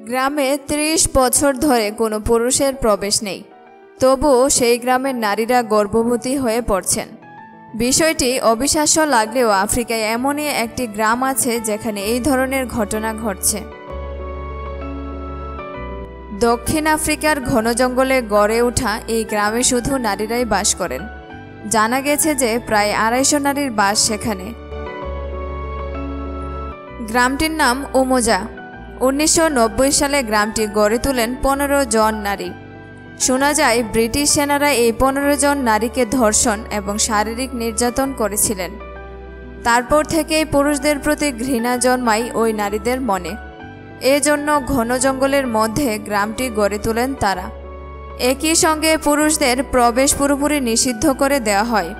গ্রামে ৩০ বছর ধরে কোনো পুরুষের প্রবেশ নেই, তবুও সেই গ্রামের নারীরা গর্ভবতী হয়ে পড়ছেন। বিষয়টি অবিশ্বাস্য লাগলেও আফ্রিকায় এমনই একটি গ্রাম আছে যেখানে এই ধরনের ঘটনা ঘটছে। দক্ষিণ আফ্রিকার ঘন জঙ্গলে গড়ে ওঠা এই গ্রামে শুধু নারীরাই বাস করেন। জানা গেছে যে প্রায় ২৫০ নারীর বাস সেখানে। গ্রামটির নাম উমোজা। ১৯৯০ সালে গ্রামটি গড়ে তোলেন ১৫ জন নারী। শোনা যায় ব্রিটিশ সেনারা এই ১৫ জন নারীকে ধর্ষণ এবং শারীরিক নির্যাতন করেছিলেন। তারপর থেকেই পুরুষদের প্রতি ঘৃণা জন্মায় ওই নারীদের মনে। এজন্য ঘন জঙ্গলের মধ্যে গ্রামটি গড়ে তোলেন তারা। একই সঙ্গে পুরুষদের প্রবেশ পুরোপুরি নিষিদ্ধ করে দেওয়া হয়।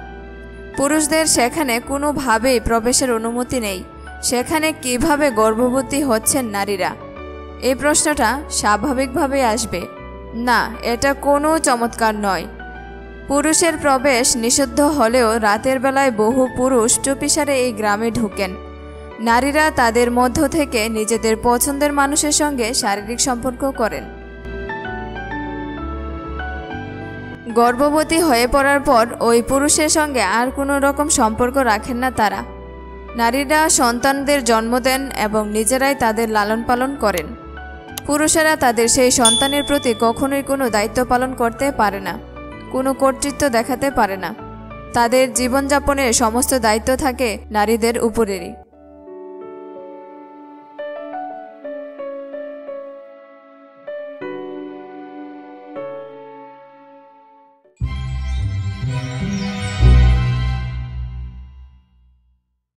পুরুষদের সেখানে কোনোভাবেই প্রবেশের অনুমতি নেই। সেখানে কিভাবে গর্ভবতী হচ্ছেন নারীরা? এই প্রশ্নটা স্বাভাবিকভাবেই আসবে। না, এটা কোনো চমৎকার নয়। পুরুষের প্রবেশ নিষিদ্ধ হলেও রাতের বেলায় বহু পুরুষ চুপিসারে এই গ্রামে ঢুকেন। নারীরা তাদের মধ্য থেকে নিজেদের পছন্দের মানুষের সঙ্গে শারীরিক সম্পর্ক করেন। গর্ভবতী হয়ে পড়ার পর ওই পুরুষের সঙ্গে আর কোনো রকম সম্পর্ক রাখেন না তারা। নারীরা সন্তানদের জন্ম দেন এবং নিজেরাই তাদের লালন পালন করেন। পুরুষেরা তাদের সেই সন্তানের প্রতি কখনোই কোনো দায়িত্ব পালন করতে পারে না, কোনো কর্তৃত্ব দেখাতে পারে না। তাদের জীবনযাপনের সমস্ত দায়িত্ব থাকে নারীদের উপরেরই।